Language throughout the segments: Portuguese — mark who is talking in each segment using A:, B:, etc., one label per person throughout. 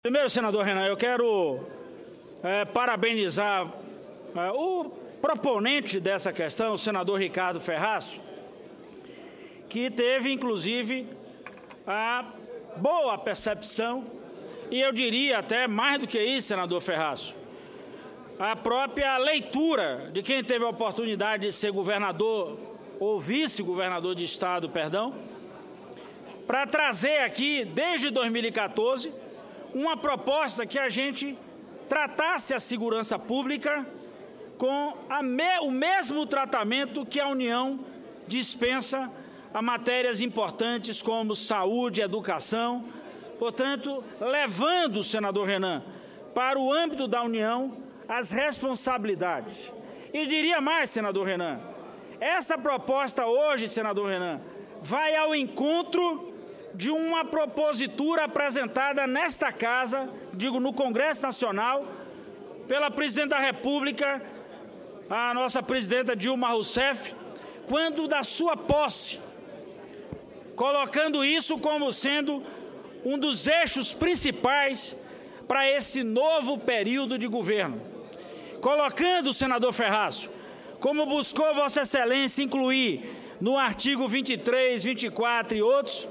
A: Primeiro, senador Renan, eu quero parabenizar o proponente dessa questão, o senador Ricardo Ferraz, que teve, inclusive, a boa percepção, e eu diria até mais do que isso, senador Ferraz, a própria leitura de quem teve a oportunidade de ser governador ou vice-governador de estado, para trazer aqui, desde 2014, uma proposta que a gente tratasse a segurança pública com o mesmo tratamento que a União dispensa a matérias importantes como saúde, educação. Portanto, levando, senador Renan, para o âmbito da União as responsabilidades. E diria mais, senador Renan, essa proposta hoje, senador Renan, vai ao encontro de uma propositura apresentada nesta casa, no Congresso Nacional, pela Presidente da República, a nossa Presidenta Dilma Rousseff, quando da sua posse, colocando isso como sendo um dos eixos principais para esse novo período de governo. Colocando, senador Ferraz, como buscou Vossa Excelência incluir no artigo 23, 24 e outros,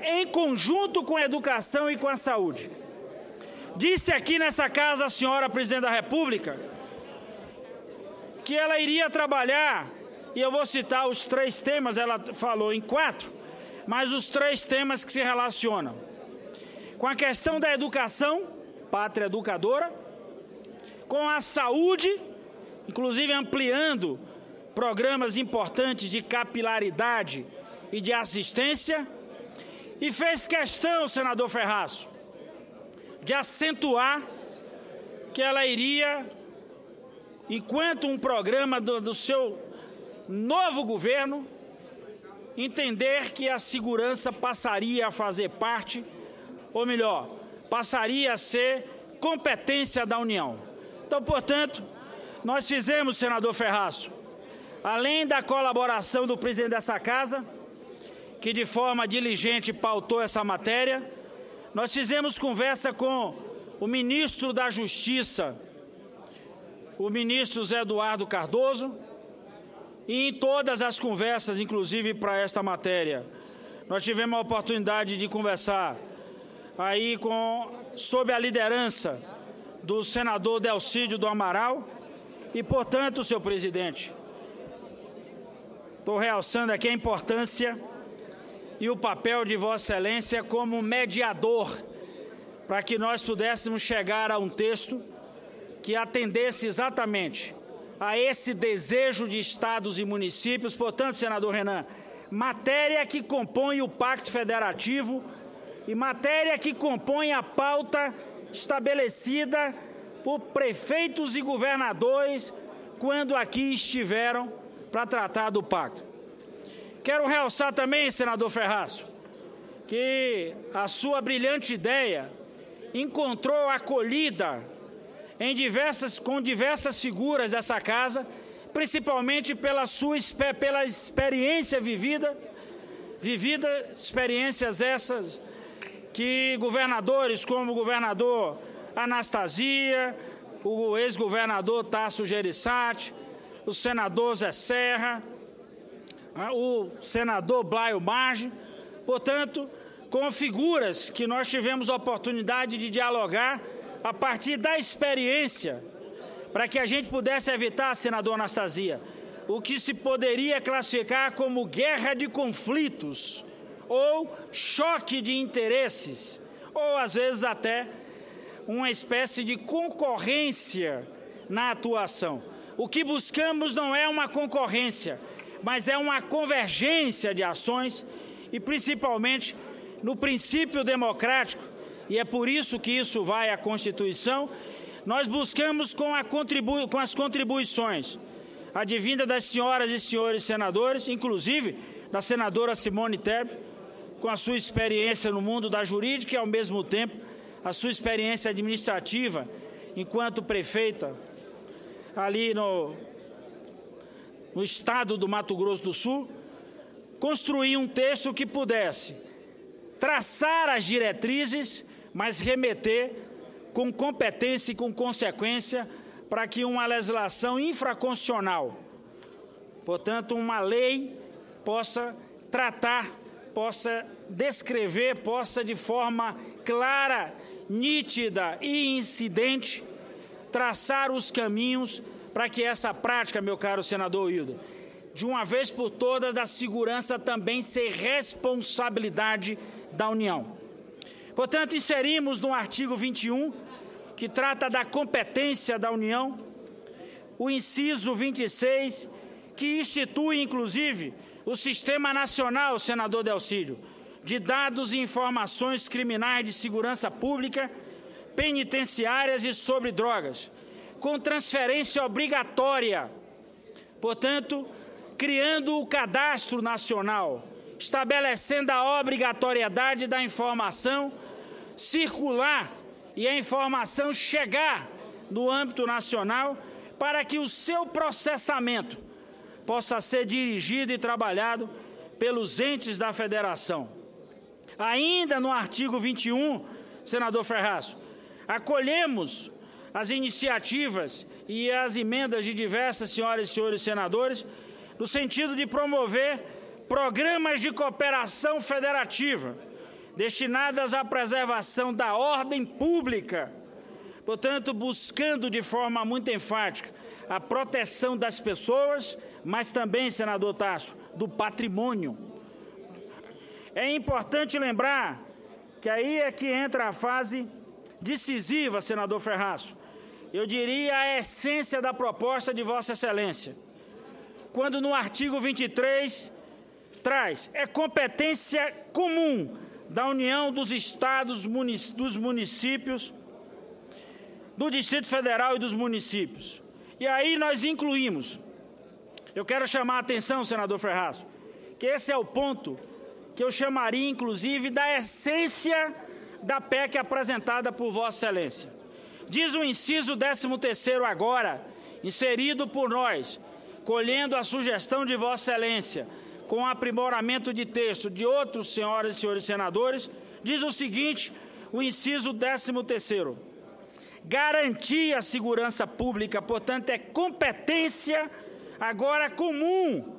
A: em conjunto com a educação e com a saúde. Disse aqui nessa casa a senhora Presidente da República que ela iria trabalhar, e eu vou citar os 3 temas, ela falou em 4, mas os 3 temas que se relacionam com a questão da educação, pátria educadora, com a saúde, inclusive ampliando programas importantes de capilaridade e de assistência, e fez questão, senador Ferraz, de acentuar que ela iria, enquanto um programa do seu novo governo, entender que a segurança passaria a fazer parte, ou melhor, passaria a ser competência da União. Então, portanto, nós fizemos, senador Ferraz, além da colaboração do presidente dessa casa, que de forma diligente pautou essa matéria, nós fizemos conversa com o ministro da Justiça, o ministro Zé Eduardo Cardoso, e em todas as conversas, inclusive para esta matéria, nós tivemos a oportunidade de conversar aí sob a liderança do senador Delcídio do Amaral, e, portanto, senhor presidente, estou realçando aqui a importância e o papel de Vossa Excelência como mediador para que nós pudéssemos chegar a um texto que atendesse exatamente a esse desejo de estados e municípios. Portanto, senador Renan, matéria que compõe o Pacto Federativo e matéria que compõe a pauta estabelecida por prefeitos e governadores quando aqui estiveram para tratar do pacto. Quero realçar também, senador Ferraz, que a sua brilhante ideia encontrou acolhida com diversas figuras dessa casa, principalmente pela experiência vivida, experiências essas que governadores como o governador Anastasia, o ex-governador Tasso Gereissati, o senador Zé Serra, o senador Blaio Marge, portanto, com figuras que nós tivemos a oportunidade de dialogar a partir da experiência, para que a gente pudesse evitar, senador Anastasia, o que se poderia classificar como guerra de conflitos, ou choque de interesses, ou às vezes até uma espécie de concorrência na atuação. O que buscamos não é uma concorrência, mas é uma convergência de ações e principalmente no princípio democrático, e é por isso que isso vai à Constituição. Nós buscamos com as contribuições advinda das senhoras e senhores senadores, inclusive da senadora Simone Tebet, com a sua experiência no mundo da jurídica e, ao mesmo tempo, a sua experiência administrativa enquanto prefeita ali no estado do Mato Grosso do Sul, construir um texto que pudesse traçar as diretrizes, mas remeter com competência e com consequência para que uma legislação infraconstitucional, portanto, uma lei, possa tratar, possa descrever, possa de forma clara, nítida e incidente traçar os caminhos para que essa prática, meu caro senador Wilder, de uma vez por todas, da segurança também ser responsabilidade da União. Portanto, inserimos no artigo 21, que trata da competência da União, o inciso 26, que institui, inclusive, o Sistema Nacional, senador Delcídio, de dados e informações criminais de segurança pública, penitenciárias e sobre drogas, com transferência obrigatória, portanto, criando o Cadastro Nacional, estabelecendo a obrigatoriedade da informação circular e a informação chegar no âmbito nacional para que o seu processamento possa ser dirigido e trabalhado pelos entes da federação. Ainda no artigo 21, senador Ferraz, acolhemos as iniciativas e as emendas de diversas senhoras e senhores senadores no sentido de promover programas de cooperação federativa destinadas à preservação da ordem pública, portanto, buscando de forma muito enfática a proteção das pessoas, mas também, senador Tasso, do patrimônio. É importante lembrar que aí é que entra a fase decisiva, senador Ferraz, eu diria a essência da proposta de Vossa Excelência, quando no artigo 23 traz, é competência comum da União dos Estados, dos municípios, do Distrito Federal e dos municípios. E aí nós incluímos, eu quero chamar a atenção, senador Ferraz, que esse é o ponto que eu chamaria, inclusive, da essência da PEC apresentada por Vossa Excelência. Diz o inciso 13º agora, inserido por nós, colhendo a sugestão de Vossa Excelência, com aprimoramento de texto de outros senhoras e senhores senadores, diz o seguinte, o inciso 13º. Garantir a segurança pública, portanto, é competência agora comum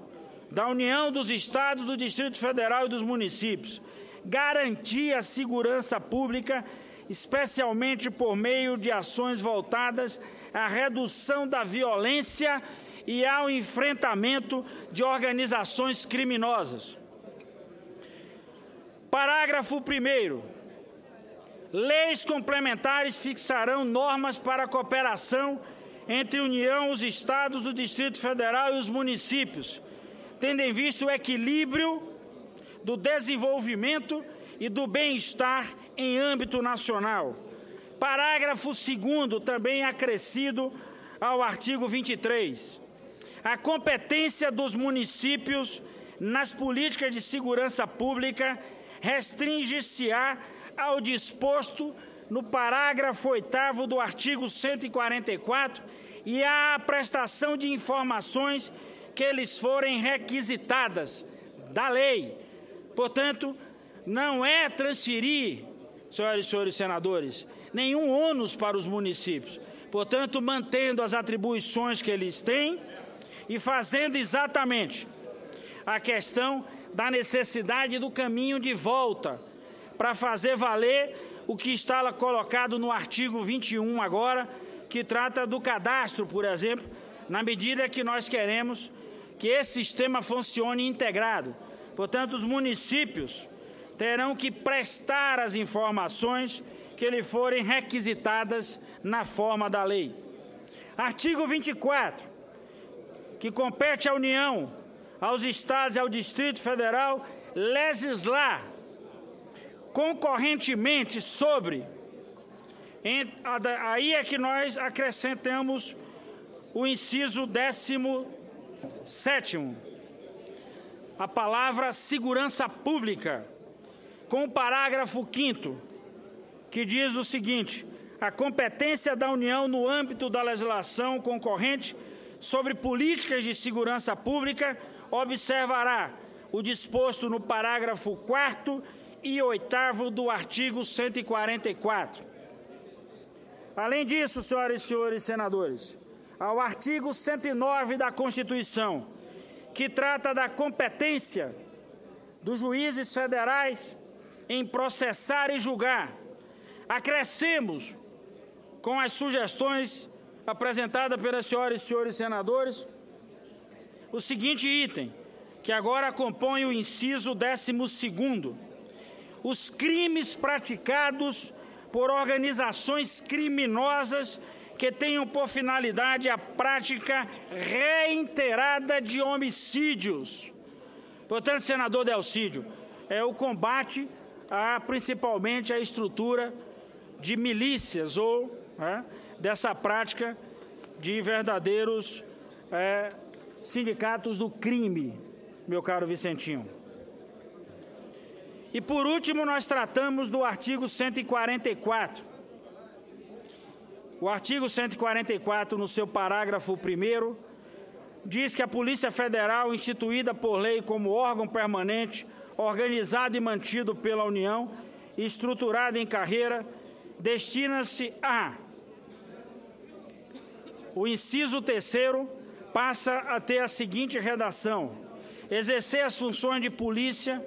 A: da União dos Estados, do Distrito Federal e dos municípios. Garantir a segurança pública, especialmente por meio de ações voltadas à redução da violência e ao enfrentamento de organizações criminosas. Parágrafo 1º. Leis complementares fixarão normas para a cooperação entre a União, os Estados, o Distrito Federal e os municípios, tendo em vista o equilíbrio do desenvolvimento e do bem-estar em âmbito nacional. Parágrafo 2º, também acrescido ao artigo 23. A competência dos municípios nas políticas de segurança pública restringe-se-á ao disposto no parágrafo 8º do artigo 144 e à prestação de informações que lhes forem requisitadas da lei. Portanto, não é transferir, senhoras e senhores senadores, nenhum ônus para os municípios. Portanto, mantendo as atribuições que eles têm e fazendo exatamente a questão da necessidade do caminho de volta para fazer valer o que está colocado no artigo 21 agora, que trata do cadastro, por exemplo, na medida que nós queremos que esse sistema funcione integrado. Portanto, os municípios terão que prestar as informações que lhe forem requisitadas na forma da lei. Artigo 24, que compete à União, aos Estados e ao Distrito Federal legislar concorrentemente sobre. Aí é que nós acrescentamos o inciso 17º, a palavra segurança pública, com o parágrafo 5º, que diz o seguinte: a competência da União no âmbito da legislação concorrente sobre políticas de segurança pública observará o disposto no parágrafo 4º e 8º do artigo 144. Além disso, senhoras e senhores senadores, ao artigo 109 da Constituição, que trata da competência dos juízes federais em processar e julgar, acrescemos, com as sugestões apresentadas pelas senhoras e senhores senadores, o seguinte item, que agora compõe o inciso 12º: os crimes praticados por organizações criminosas que tenham por finalidade a prática reiterada de homicídios. Portanto, senador Delcídio, é o combate principalmente à estrutura de milícias ou dessa prática de verdadeiros sindicatos do crime, meu caro Vicentinho. E, por último, nós tratamos do artigo 144. O artigo 144, no seu parágrafo 1º, diz que a Polícia Federal, instituída por lei como órgão permanente, organizado e mantido pela União, e estruturado em carreira, destina-se a... O inciso 3º passa a ter a seguinte redação: exercer as funções de polícia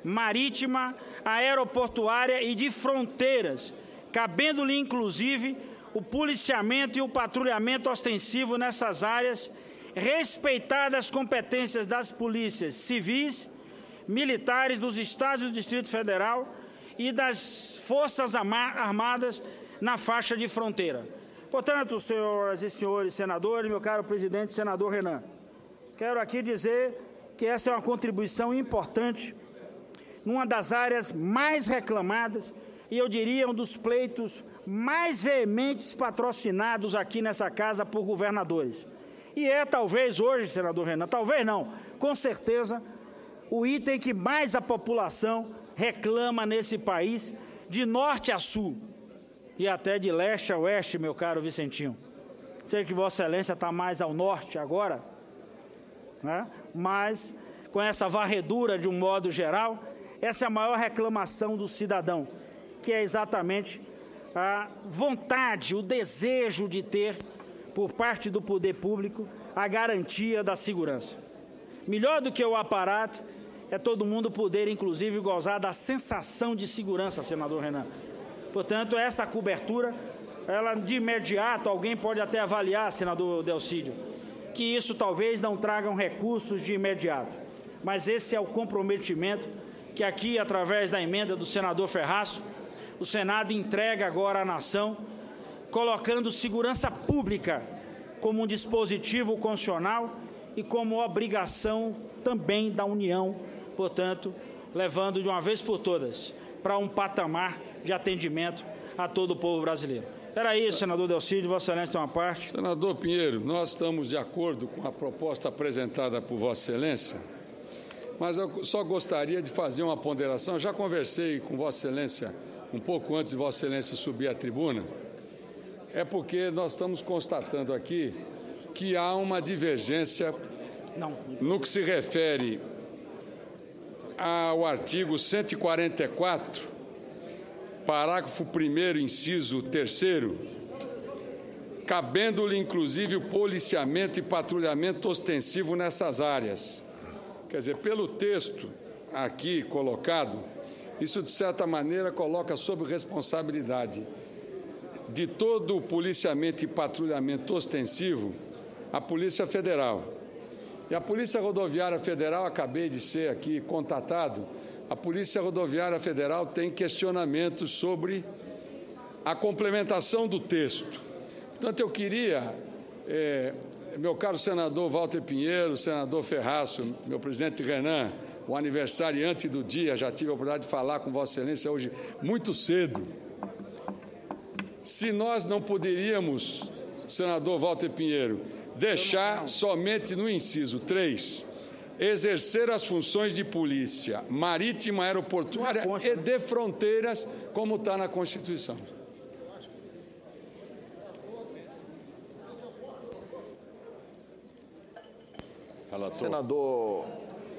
A: marítima, aeroportuária e de fronteiras, cabendo-lhe inclusive o policiamento e o patrulhamento ostensivo nessas áreas, respeitadas as competências das polícias civis, militares dos Estados e do Distrito Federal e das Forças Armadas na faixa de fronteira. Portanto, senhoras e senhores senadores, meu caro presidente, senador Renan, quero aqui dizer que essa é uma contribuição importante numa das áreas mais reclamadas e, eu diria, um dos pleitos mais veementes patrocinados aqui nessa casa por governadores. E é talvez hoje, senador Renan, talvez não, com certeza, o item que mais a população reclama nesse país, de norte a sul, e até de leste a oeste, meu caro Vicentinho. Sei que Vossa Excelência está mais ao norte agora, né? Mas com essa varredura de um modo geral, essa é a maior reclamação do cidadão, que é exatamente a vontade, o desejo de ter, por parte do poder público, a garantia da segurança. Melhor do que o aparato é todo mundo poder, inclusive, gozar da sensação de segurança, senador Renan. Portanto, essa cobertura, ela de imediato, alguém pode até avaliar, senador Delcídio, que isso talvez não tragam recursos de imediato. Mas esse é o comprometimento que aqui, através da emenda do senador Ferraço, o Senado entrega agora à nação, colocando segurança pública como um dispositivo constitucional e como obrigação também da União, portanto, levando de uma vez por todas para um patamar de atendimento a todo o povo brasileiro. Era isso, senador Delcídio, Vossa Excelência tem uma parte.
B: Senador Pinheiro, nós estamos de acordo com a proposta apresentada por Vossa Excelência, mas eu só gostaria de fazer uma ponderação. Já conversei com Vossa Excelência um pouco antes de Vossa Excelência subir à tribuna, é porque nós estamos constatando aqui que há uma divergência no que se refere ao artigo 144, parágrafo 1º, inciso 3º, cabendo-lhe inclusive o policiamento e patrulhamento ostensivo nessas áreas. Quer dizer, pelo texto aqui colocado, isso de certa maneira coloca sob responsabilidade de todo o policiamento e patrulhamento ostensivo a Polícia Federal. E a Polícia Rodoviária Federal, acabei de ser aqui contatado, a Polícia Rodoviária Federal tem questionamentos sobre a complementação do texto. Portanto, eu queria, meu caro senador Walter Pinheiro, senador Ferraço, meu presidente Renan, o aniversariante do dia, já tive a oportunidade de falar com Vossa Excelência hoje muito cedo. Se nós não poderíamos, senador Walter Pinheiro, deixar somente no inciso 3, exercer as funções de polícia marítima, aeroportuária e de fronteiras, como está na Constituição.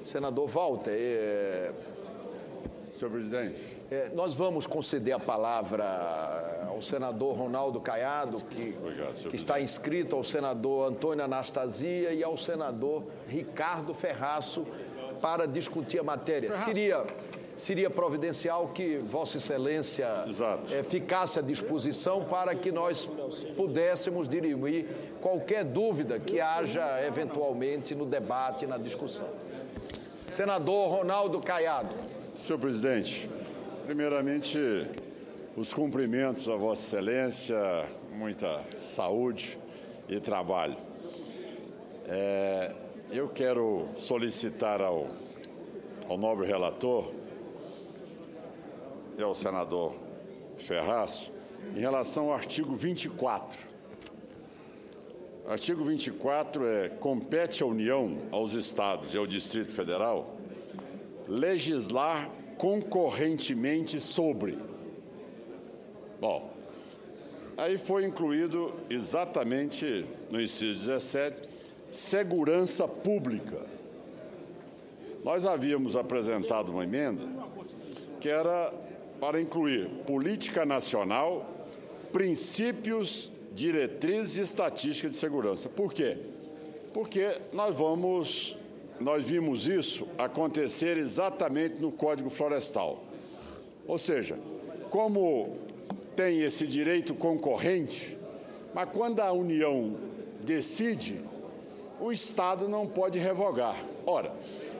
C: Senador Walter,
B: Senhor presidente.
C: Nós vamos conceder a palavra ao senador Ronaldo Caiado, que está inscrito, ao senador Antônio Anastasia e ao senador Ricardo Ferraço para discutir a matéria. Seria providencial que Vossa Excelência ficasse à disposição para que nós pudéssemos dirimir qualquer dúvida que haja eventualmente no debate, na discussão. Senador Ronaldo Caiado.
B: Senhor presidente, primeiramente, os cumprimentos a Vossa Excelência, muita saúde e trabalho. Eu quero solicitar ao nobre relator e ao senador Ferraço, em relação ao artigo 24. O artigo 24 compete à União, aos Estados e ao Distrito Federal legislar concorrentemente sobre. Bom, aí foi incluído exatamente no inciso 17, segurança pública. Nós havíamos apresentado uma emenda que era para incluir política nacional, princípios, diretrizes e estatística de segurança. Por quê? Porque nós vimos isso acontecer exatamente no Código Florestal. Ou seja, como tem esse direito concorrente, mas quando a União decide, o Estado não pode revogar. Ora,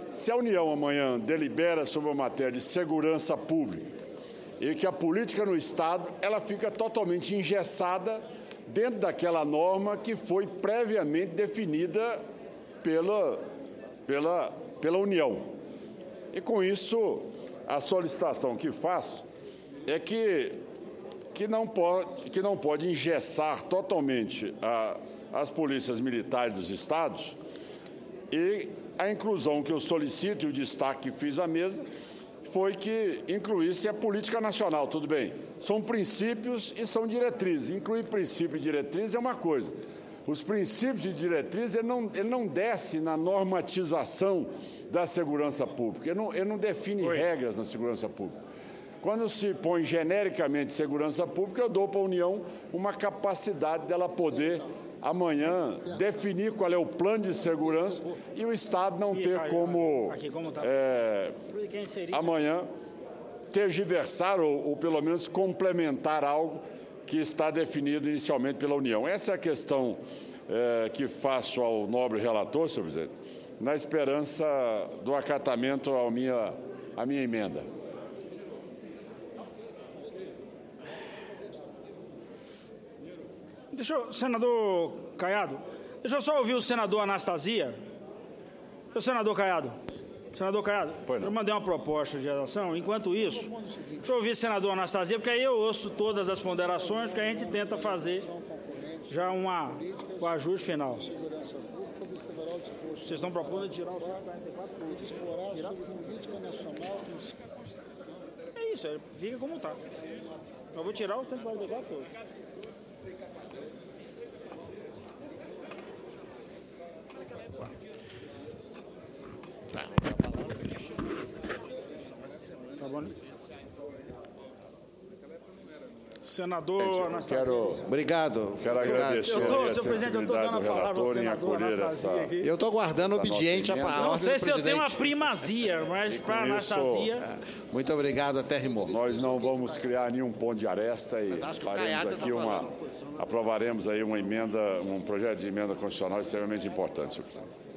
B: se a União amanhã delibera sobre a matéria de segurança pública e que a política no Estado ela fica totalmente engessada dentro daquela norma que foi previamente definida pela União. E com isso, a solicitação que faço é que não pode engessar totalmente as polícias militares dos estados, e a inclusão que eu solicito e o destaque que fiz à mesa foi que incluísse a política nacional. Tudo bem, são princípios e são diretrizes. Incluir princípio e diretriz é uma coisa. Os princípios e diretrizes, ele não desce na normatização da segurança pública, ele não define regras na segurança pública. Quando se põe genericamente segurança pública, eu dou para a União uma capacidade dela poder, amanhã, definir qual é o plano de segurança e o Estado não ter como, amanhã, tergiversar ou pelo menos complementar algo que está definido inicialmente pela União. Essa é a questão que faço ao nobre relator, senhor presidente, na esperança do acatamento à minha emenda.
A: Senador Caiado, deixa eu só ouvir o senador Anastasia. Senador Caiado, eu mandei uma proposta de ação. Enquanto isso, deixa eu ouvir o senador Anastasia, porque aí eu ouço todas as ponderações, porque a gente tenta fazer já o ajuste final. Vocês estão propondo tirar o 144? Tirar política nacional. É isso, fica como está. Eu vou tirar o 144 todo. Tá bom, né? Senador Anastasia.
D: Obrigado.
B: Quero agradecer.
A: Senhor presidente, eu estou dando a palavra ao senador Anastasia aqui.
D: Eu estou guardando obediente a palavra.
A: Não sei se eu tenho uma primazia, mas para Anastasia.
D: Muito obrigado, até rimou.
B: Nós não vamos criar nenhum ponto de aresta e faremos aqui aprovaremos aí uma emenda, um projeto de emenda constitucional extremamente importante, senhor presidente.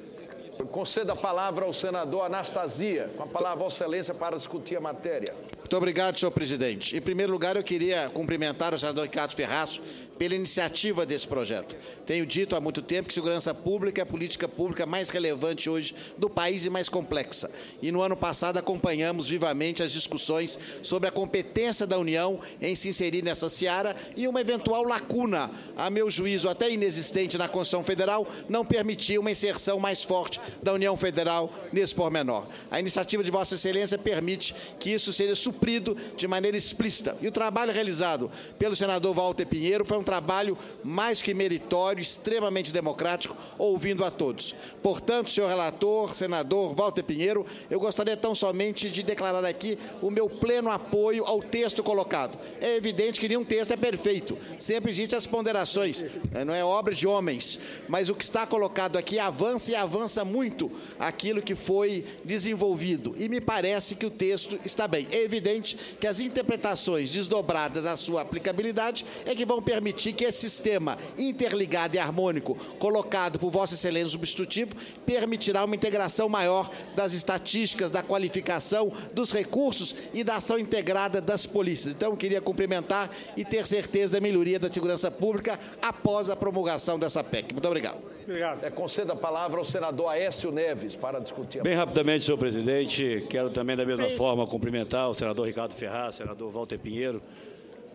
C: Conceda a palavra ao senador Anastasia. Com a palavra, Vossa Excelência, para discutir a matéria.
D: Muito obrigado, senhor presidente. Em primeiro lugar, eu queria cumprimentar o senador Ricardo Ferraço pela iniciativa desse projeto. Tenho dito há muito tempo que segurança pública é a política pública mais relevante hoje do país e mais complexa. E no ano passado acompanhamos vivamente as discussões sobre a competência da União em se inserir nessa seara e uma eventual lacuna, a meu juízo até inexistente na Constituição Federal, não permitir uma inserção mais forte da União Federal nesse pormenor. A iniciativa de Vossa Excelência permite que isso seja suprido de maneira explícita. E o trabalho realizado pelo senador Walter Pinheiro foi um trabalho mais que meritório, extremamente democrático, ouvindo a todos. Portanto, senhor relator, senador Walter Pinheiro, eu gostaria tão somente de declarar aqui o meu pleno apoio ao texto colocado. É evidente que nenhum texto é perfeito, sempre existem as ponderações, não é obra de homens, mas o que está colocado aqui avança e avança muito aquilo que foi desenvolvido, e me parece que o texto está bem. É evidente que as interpretações desdobradas da sua aplicabilidade é que vão permitir que esse sistema interligado e harmônico colocado por Vossa Excelência substitutivo permitirá uma integração maior das estatísticas, da qualificação, dos recursos e da ação integrada das polícias. Então, eu queria cumprimentar e ter certeza da melhoria da segurança pública após a promulgação dessa PEC. Muito obrigado.
A: Obrigado.
C: Conceda a palavra ao senador Aécio Neves para discutir.
E: Bem rapidamente, senhor presidente, quero também da mesma forma cumprimentar o senador Ricardo Ferraz, senador Walter Pinheiro.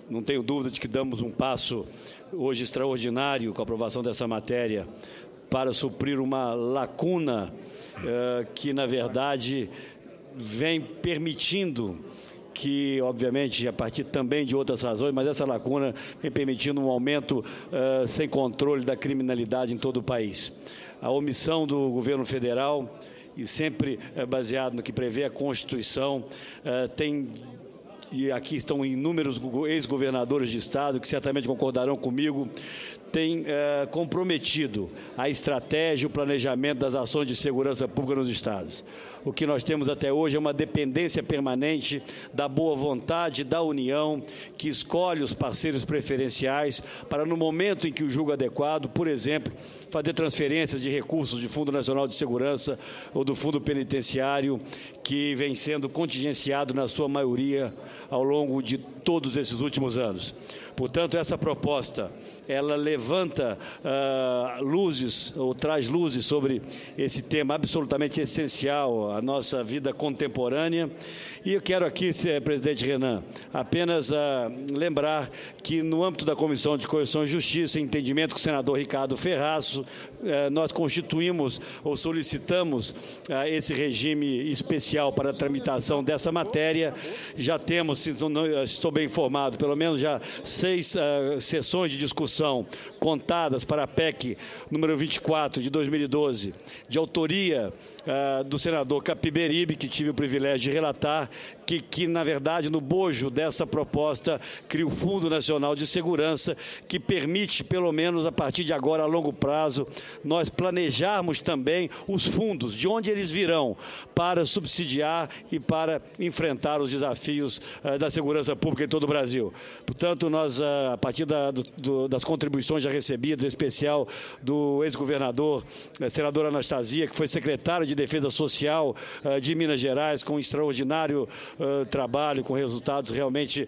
E: Não tenho dúvida de que damos um passo hoje extraordinário com a aprovação dessa matéria para suprir uma lacuna que, na verdade, vem permitindo que, obviamente, a partir também de outras razões, mas essa lacuna vem permitindo um aumento sem controle da criminalidade em todo o país. A omissão do governo federal, e sempre baseado no que prevê a Constituição, e aqui estão inúmeros ex-governadores de Estado que certamente concordarão comigo, tem comprometido a estratégia e o planejamento das ações de segurança pública nos estados. O que nós temos até hoje é uma dependência permanente da boa vontade da União, que escolhe os parceiros preferenciais para, no momento em que o julga adequado, por exemplo, fazer transferências de recursos do Fundo Nacional de Segurança ou do Fundo Penitenciário, que vem sendo contingenciado na sua maioria ao longo de todos esses últimos anos. Portanto, essa proposta, ela levanta luzes, ou traz luzes sobre esse tema absolutamente essencial à nossa vida contemporânea. E eu quero aqui, presidente Renan, apenas lembrar que no âmbito da Comissão de Constituição e Justiça, em entendimento com o senador Ricardo Ferraz, nós constituímos ou solicitamos esse regime especial para a tramitação dessa matéria. Já temos, estou bem informado, pelo menos já 6 sessões de discussão contadas para a PEC número 24 de 2012, de autoria do senador Capiberibe, que tive o privilégio de relatar, que na verdade, no bojo dessa proposta, cria o Fundo Nacional de Segurança, que permite, pelo menos a partir de agora, a longo prazo, nós planejarmos também os fundos, de onde eles virão, para subsidiar e para enfrentar os desafios da segurança pública em todo o Brasil. Portanto, nós, a partir das contribuições já recebidas, em especial do ex-governador, senador Anastasia, que foi secretário de Defesa Social de Minas Gerais, com um extraordinário trabalho, com resultados realmente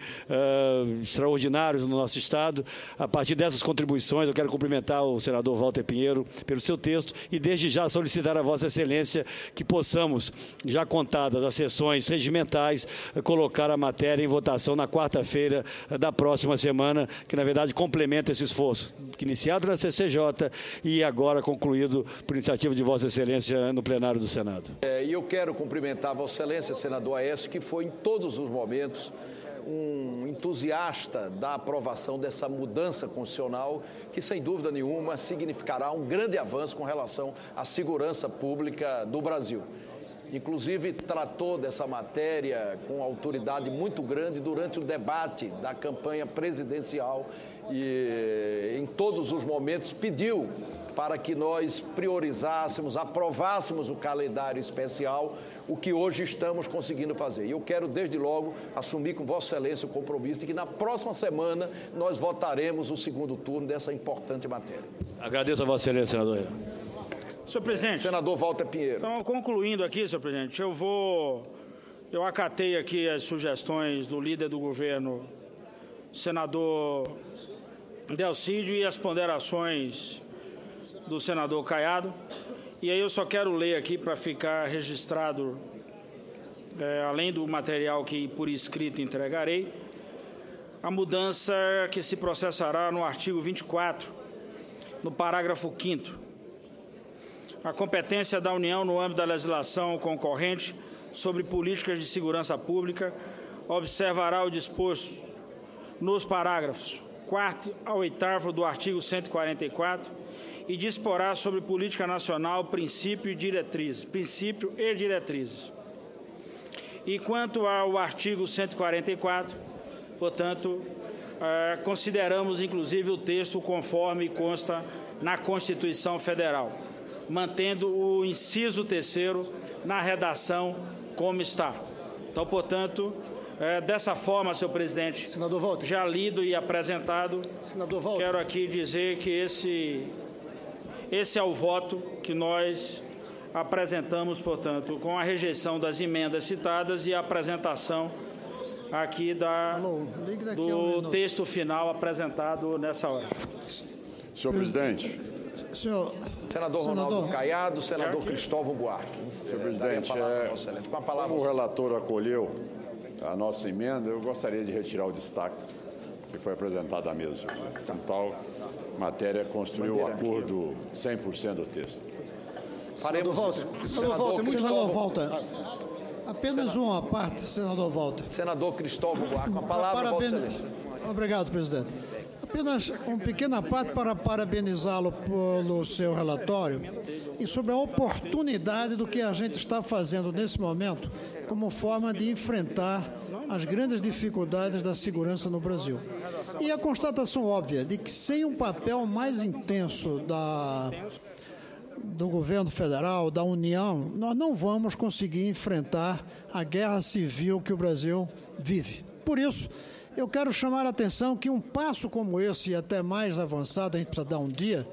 E: extraordinários no nosso Estado. A partir dessas contribuições, eu quero cumprimentar o senador Walter Pinheiro pelo seu texto e, desde já, solicitar a Vossa Excelência que possamos, já contadas as sessões regimentais, colocar a matéria em votação na quarta-feira da próxima semana, que, na verdade, complementa esse esforço, que iniciado na CCJ e agora concluído por iniciativa de Vossa Excelência no plenário do Senado.
C: E eu quero cumprimentar Vossa Excelência, senador Aécio, que foi em todos os momentos um entusiasta da aprovação dessa mudança constitucional, que sem dúvida nenhuma significará um grande avanço com relação à segurança pública do Brasil. Inclusive, tratou dessa matéria com autoridade muito grande durante o debate da campanha presidencial e, em todos os momentos, pediu para que nós priorizássemos, aprovássemos o calendário especial, o que hoje estamos conseguindo fazer. E eu quero, desde logo, assumir com Vossa Excelência o compromisso de que na próxima semana nós votaremos o segundo turno dessa importante matéria.
E: Agradeço a Vossa Excelência, senador.
A: Senhor presidente.
C: Senador Walter Pinheiro.
A: Então, concluindo aqui, senhor presidente, eu acatei aqui as sugestões do líder do governo, senador Delcídio, e as ponderações do senador Caiado. E aí eu só quero ler aqui para ficar registrado, além do material que por escrito entregarei, a mudança que se processará no artigo 24, no parágrafo 5º. a competência da União no âmbito da legislação concorrente sobre políticas de segurança pública observará o disposto nos parágrafos 4º ao 8º do artigo 144 e disporá sobre política nacional, princípio e diretrizes. E quanto ao artigo 144, portanto, consideramos inclusive o texto conforme consta na Constituição Federal, mantendo o inciso 3º na redação como está. Então, portanto, dessa forma, senhor presidente,
F: senador Walter,
A: já lido e apresentado,
F: senador Walter,
A: quero aqui dizer que esse é o voto que nós apresentamos, portanto, com a rejeição das emendas citadas e a apresentação aqui do texto final apresentado nessa hora.
G: Senhor presidente.
C: Senador Ronaldo Caiado, senador Cristóvão Buarque.
G: Senhor presidente, como o relator acolheu a nossa emenda, eu gostaria de retirar o destaque que foi apresentado à mesa. Com tal matéria, construiu o acordo 100% do texto.
F: Senador Walter, apenas uma parte, senador Walter.
C: Senador Cristóvão Buarque, com a palavra, Vossa Excelência.
F: Obrigado, presidente. Apenas uma pequena parte para parabenizá-lo pelo seu relatório e sobre a oportunidade do que a gente está fazendo nesse momento como forma de enfrentar as grandes dificuldades da segurança no Brasil. E a constatação óbvia de que sem um papel mais intenso do governo federal, da União, nós não vamos conseguir enfrentar a guerra civil que o Brasil vive. Por isso, eu quero chamar a atenção que um passo como esse, e até mais avançado, a gente precisa dar um dia,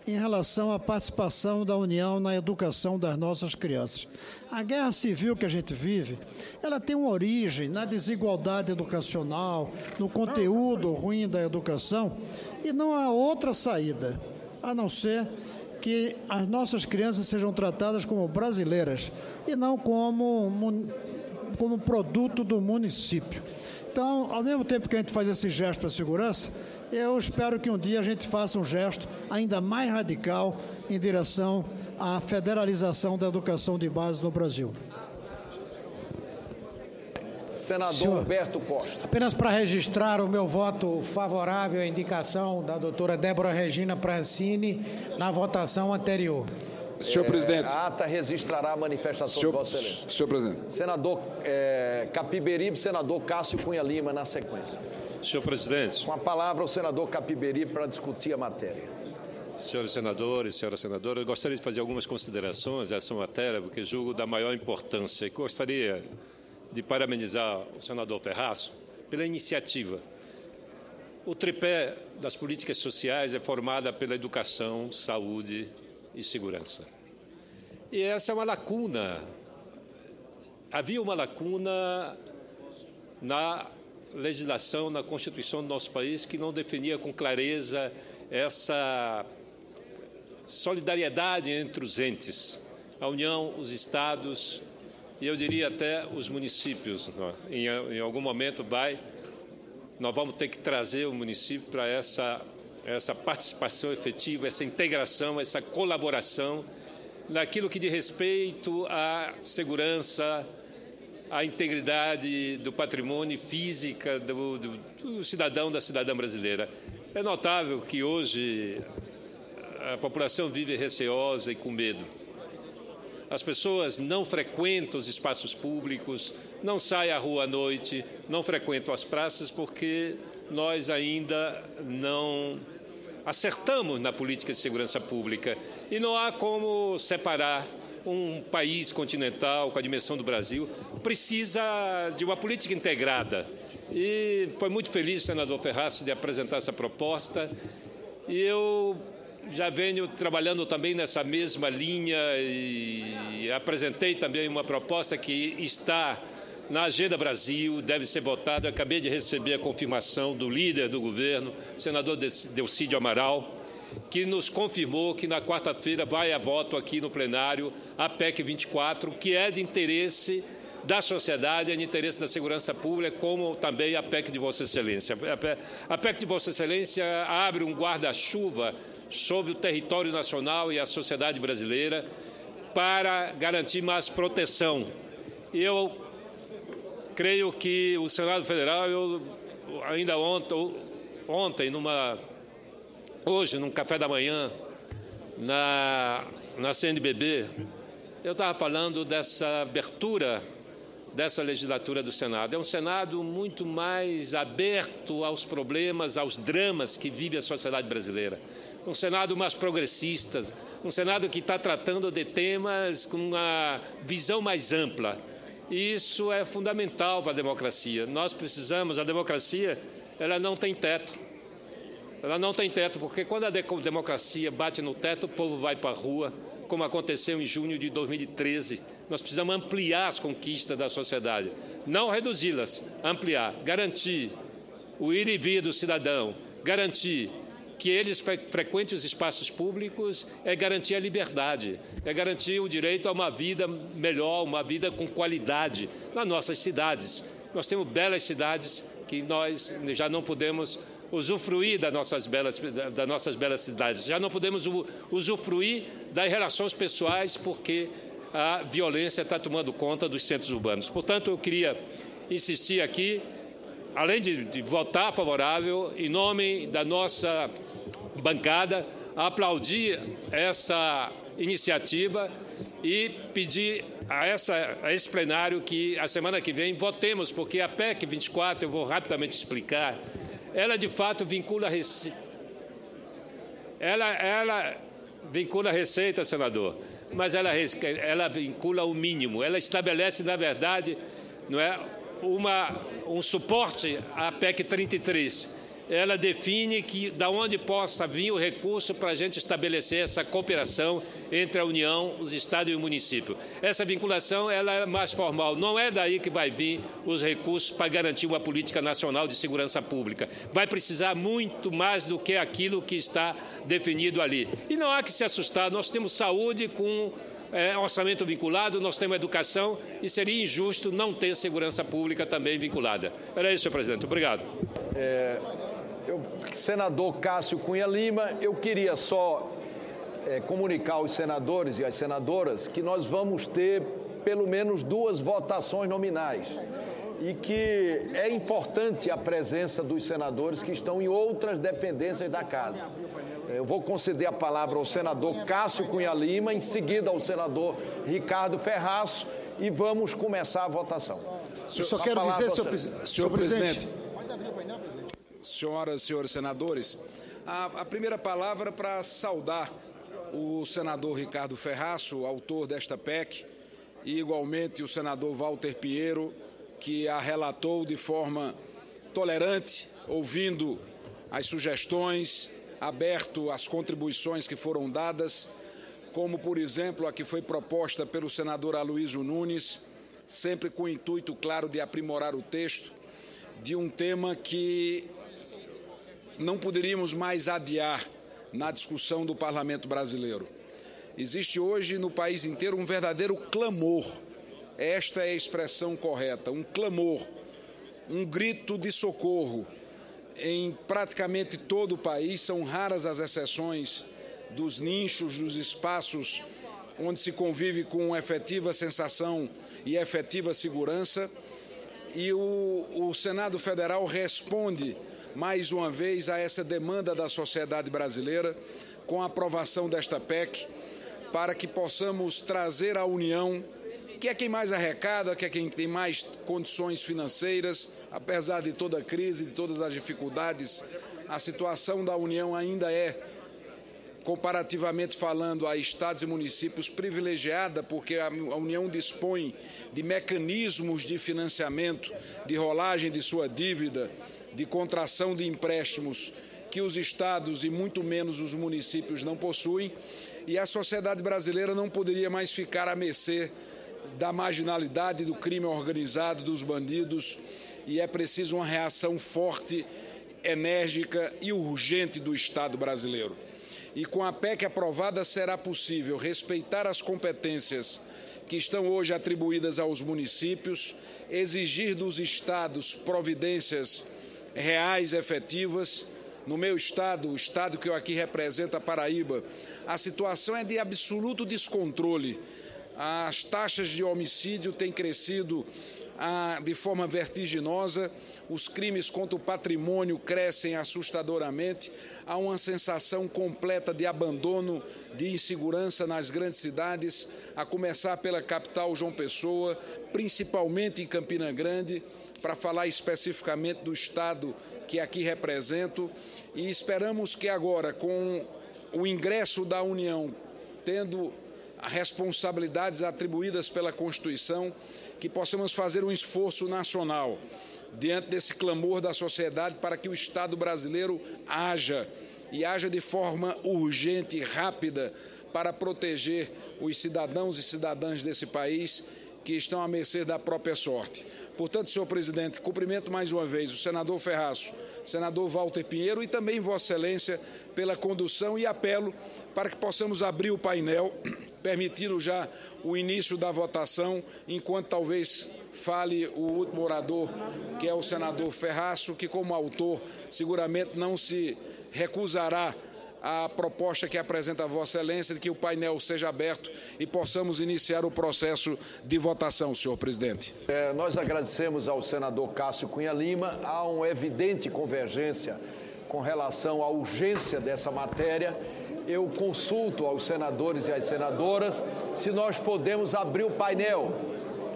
F: em relação à participação da União na educação das nossas crianças. A guerra civil que a gente vive, ela tem uma origem na desigualdade educacional, no conteúdo ruim da educação, e não há outra saída, a não ser que as nossas crianças sejam tratadas como brasileiras e não como produto do município. Então, ao mesmo tempo que a gente faz esse gesto para a segurança, eu espero que um dia a gente faça um gesto ainda mais radical em direção à federalização da educação de base no Brasil.
C: Senador Humberto Costa.
H: Apenas para registrar o meu voto favorável à indicação da doutora Débora Regina Prancini na votação anterior.
G: Senhor presidente.
C: A ata registrará a manifestação de Vossa Excelência.
G: Senhor presidente.
C: Senador Capiberibe, senador Cássio Cunha Lima, na sequência.
I: Senhor presidente.
C: Com a palavra o senador Capiberibe para discutir a matéria.
I: Senhores senadores, senhoras senadoras, eu gostaria de fazer algumas considerações a essa matéria, porque julgo da maior importância. E gostaria de parabenizar o senador Ferraço pela iniciativa. O tripé das políticas sociais é formada pela educação, saúde e segurança. E essa é uma lacuna. Havia uma lacuna na legislação, na Constituição do nosso país, que não definia com clareza essa solidariedade entre os entes, a União, os estados e eu diria até os municípios. Em algum momento nós vamos ter que trazer o município para essa participação efetiva, essa integração, essa colaboração naquilo que diz respeito à segurança, à integridade do patrimônio física do cidadão, da cidadã brasileira. É notável que hoje a população vive receosa e com medo. As pessoas não frequentam os espaços públicos, não saem à rua à noite, não frequentam as praças porque nós ainda não acertamos na política de segurança pública. E não há como separar um país continental com a dimensão do Brasil. Precisa de uma política integrada. E foi muito feliz o senador Ferraço de apresentar essa proposta. E eu já venho trabalhando também nessa mesma linha e apresentei também uma proposta que está na Agenda Brasil, deve ser votada. Eu acabei de receber a confirmação do líder do governo, senador Delcídio Amaral, que nos confirmou que na quarta-feira vai a voto aqui no plenário a PEC 24, que é de interesse da sociedade, em interesse da segurança pública, como também a PEC de Vossa Excelência. A PEC de Vossa Excelência abre um guarda-chuva sobre o território nacional e a sociedade brasileira para garantir mais proteção. Eu creio que o Senado Federal, ainda ontem, hoje, num café da manhã, na CNBB, eu estava falando dessa abertura dessa legislatura do Senado. É um Senado muito mais aberto aos problemas, aos dramas que vive a sociedade brasileira. Um Senado mais progressista, um Senado que está tratando de temas com uma visão mais ampla. E isso é fundamental para a democracia. Nós precisamos, a democracia, ela não tem teto. Ela não tem teto, porque quando a democracia bate no teto, o povo vai para a rua, como aconteceu em junho de 2013. Nós precisamos ampliar as conquistas da sociedade, não reduzi-las, ampliar, garantir o ir e vir do cidadão, garantir que eles frequentem os espaços públicos, é garantir a liberdade, é garantir o direito a uma vida melhor, uma vida com qualidade nas nossas cidades. Nós temos belas cidades que nós já não podemos usufruir das nossas belas cidades, já não podemos usufruir das relações pessoais porque a violência está tomando conta dos centros urbanos. Portanto, eu queria insistir aqui, além de votar favorável, em nome da nossa bancada, aplaudir essa iniciativa e pedir a esse plenário que, a semana que vem, votemos, porque a PEC 24, eu vou rapidamente explicar, ela, de fato, vincula a receita, senador, mas ela vincula o mínimo. Ela estabelece, na verdade, não é, um suporte à PEC 33. Ela define da onde possa vir o recurso para a gente estabelecer essa cooperação entre a União, os estados e o município. Essa vinculação ela é mais formal, não é daí que vai vir os recursos para garantir uma política nacional de segurança pública. Vai precisar muito mais do que aquilo que está definido ali. E não há que se assustar, nós temos saúde com orçamento vinculado, nós temos educação e seria injusto não ter segurança pública também vinculada. Era isso, senhor presidente. Obrigado.
C: Senador Cássio Cunha Lima, eu queria só comunicar aos senadores e às senadoras que nós vamos ter pelo menos 2 votações nominais e que é importante a presença dos senadores que estão em outras dependências da Casa. Eu vou conceder a palavra ao senador Cássio Cunha Lima, em seguida ao senador Ricardo Ferraço e vamos começar a votação.
J: Eu só quero dizer, senhor presidente, senhoras e senhores senadores, a primeira palavra para saudar o senador Ricardo Ferraço, autor desta PEC, e igualmente o senador Walter Pinheiro, que a relatou de forma tolerante, ouvindo as sugestões, aberto às contribuições que foram dadas, como, por exemplo, a que foi proposta pelo senador Aloysio Nunes, sempre com o intuito claro de aprimorar o texto de um tema que não poderíamos mais adiar na discussão do Parlamento brasileiro. Existe hoje no país inteiro um verdadeiro clamor, esta é a expressão correta, um clamor, um grito de socorro. Em praticamente todo o país, são raras as exceções dos nichos, dos espaços onde se convive com efetiva sensação e efetiva segurança, e o Senado Federal responde mais uma vez a essa demanda da sociedade brasileira com a aprovação desta PEC para que possamos trazer à União, que é quem mais arrecada, que é quem tem mais condições financeiras, apesar de toda a crise, de todas as dificuldades, a situação da União ainda é, comparativamente falando, a estados e municípios privilegiada, porque a União dispõe de mecanismos de financiamento, de rolagem de sua dívida, de contração de empréstimos que os estados e muito menos os municípios não possuem, e a sociedade brasileira não poderia mais ficar à mercê da marginalidade, do crime organizado, dos bandidos, e é preciso uma reação forte, enérgica e urgente do Estado brasileiro. E com a PEC aprovada será possível respeitar as competências que estão hoje atribuídas aos municípios, exigir dos estados providências reais, efetivas. No meu estado, o estado que eu aqui represento, a Paraíba, a situação é de absoluto descontrole. As taxas de homicídio têm crescido de forma vertiginosa, os crimes contra o patrimônio crescem assustadoramente, há uma sensação completa de abandono, de insegurança nas grandes cidades, a começar pela capital João Pessoa, principalmente em Campina Grande, para falar especificamente do estado que aqui represento, e esperamos que agora, com o ingresso da União, tendo responsabilidades atribuídas pela Constituição, que possamos fazer um esforço nacional diante desse clamor da sociedade para que o Estado brasileiro haja de forma urgente e rápida para proteger os cidadãos e cidadãs desse país que estão à mercê da própria sorte. Portanto, senhor presidente, cumprimento mais uma vez o senador Ferraço, o senador Walter Pinheiro e também Vossa Excelência pela condução e apelo para que possamos abrir o painel, permitindo já o início da votação, enquanto talvez fale o último orador, que é o senador Ferraço, que como autor seguramente não se recusará à proposta que apresenta a Vossa Excelência de que o painel seja aberto e possamos iniciar o processo de votação, senhor presidente.
C: Nós agradecemos ao senador Cássio Cunha Lima. Há uma evidente convergência com relação à urgência dessa matéria. Eu consulto aos senadores e às senadoras se nós podemos abrir o painel.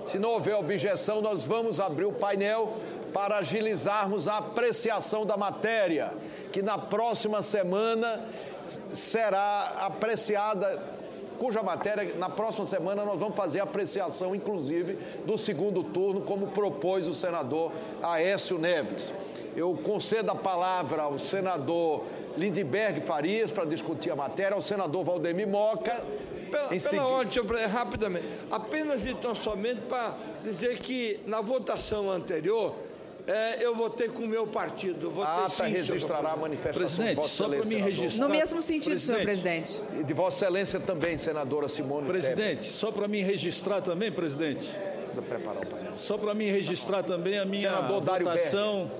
C: Se não houver objeção, nós vamos abrir o painel para agilizarmos a apreciação da matéria, que na próxima semana será apreciada, cuja matéria, na próxima semana, nós vamos fazer a apreciação, inclusive, do segundo turno, como propôs o senador Aécio Neves. Eu concedo a palavra ao senador Lindbergh Farias para discutir a matéria, ao senador Valdemir Moca.
K: Pela ordem, rapidamente, apenas e tão somente para dizer que na votação anterior eu votei com o meu partido.
C: A ata registrará a manifestação
L: presidente,
C: de Vossa
L: só para mim registrar.
M: No mesmo sentido, senhor presidente.
C: E de Vossa Excelência também, senadora Simone
L: Presidente,
C: Tebet.
L: só para mim registrar também, presidente.
C: Preparar o painel.
L: Só para mim registrar também a minha votação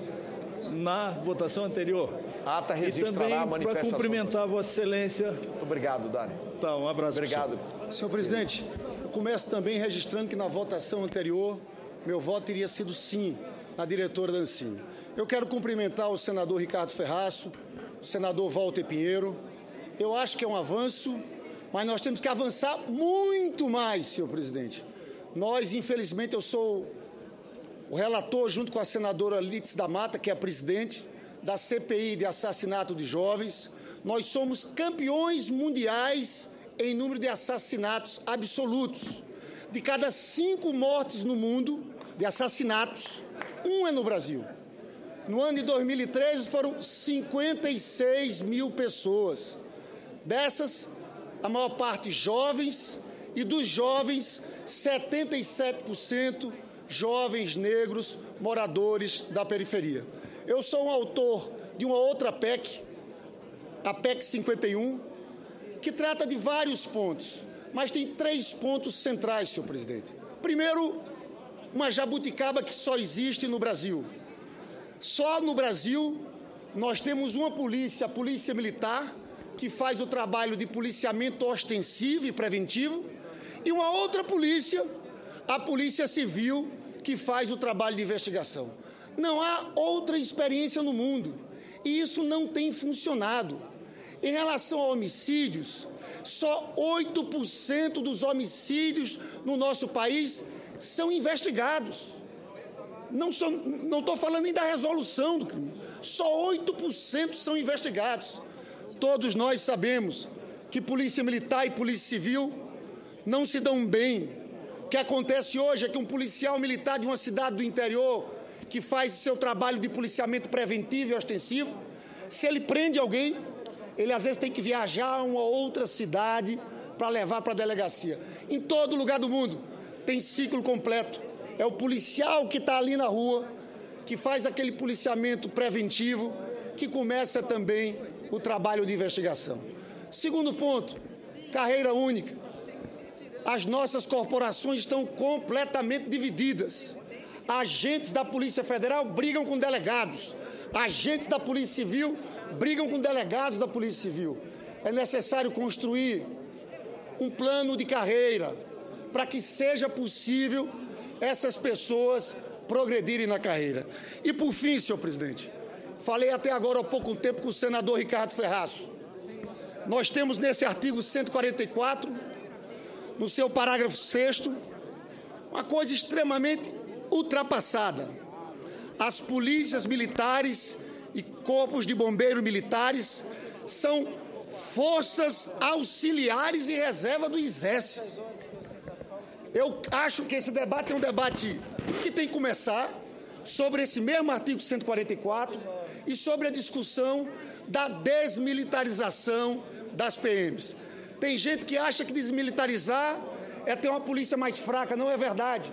L: na votação anterior.
C: A ata registrará a manifestação.
L: E também para cumprimentar Vossa Excelência.
C: Muito obrigado, Dário.
L: Tá, um abraço.
C: Obrigado.
N: Senhor presidente, eu começo também registrando que na votação anterior, meu voto teria sido sim na diretora da Ancine. Eu quero cumprimentar o senador Ricardo Ferraço, o senador Walter Pinheiro. Eu acho que é um avanço, mas nós temos que avançar muito mais, senhor presidente. Nós, infelizmente, eu sou o relator, junto com a senadora Lídice da Mata, que é a presidente da CPI de assassinato de jovens. Nós somos campeões mundiais em número de assassinatos absolutos. De cada 5 mortes no mundo de assassinatos, 1 é no Brasil. No ano de 2013 foram 56 mil pessoas. Dessas, a maior parte jovens, e dos jovens, 77% jovens negros moradores da periferia. Eu sou um autor de uma outra PEC, a PEC 51, que trata de vários pontos, mas tem 3 pontos centrais, senhor presidente. Primeiro, uma jabuticaba que só existe no Brasil. Só no Brasil nós temos uma polícia, a Polícia Militar, que faz o trabalho de policiamento ostensivo e preventivo, e uma outra polícia, a Polícia Civil, que faz o trabalho de investigação. Não há outra experiência no mundo, e isso não tem funcionado. Em relação a homicídios, só 8% dos homicídios no nosso país são investigados. Não estou falando nem da resolução do crime. Só 8% são investigados. Todos nós sabemos que Polícia Militar e Polícia Civil não se dão bem. O que acontece hoje é que um policial militar de uma cidade do interior que faz seu trabalho de policiamento preventivo e ostensivo, se ele prende alguém, ele às vezes tem que viajar a uma outra cidade para levar para a delegacia. Em todo lugar do mundo tem ciclo completo. É o policial que está ali na rua, que faz aquele policiamento preventivo, que começa também o trabalho de investigação. Segundo ponto, carreira única. As nossas corporações estão completamente divididas. Agentes da Polícia Federal brigam com delegados. Agentes da Polícia Civil brigam com delegados da Polícia Civil. É necessário construir um plano de carreira para que seja possível essas pessoas progredirem na carreira. E, por fim, senhor presidente, falei até agora há pouco tempo com o senador Ricardo Ferraço. Nós temos nesse artigo 144, no seu parágrafo 6º, uma coisa extremamente ultrapassada. As polícias militares e corpos de bombeiros militares são forças auxiliares e reserva do Exército. Eu acho que esse debate é um debate que tem que começar sobre esse mesmo artigo 144 e sobre a discussão da desmilitarização das PMs. Tem gente que acha que desmilitarizar é ter uma polícia mais fraca. Não é verdade.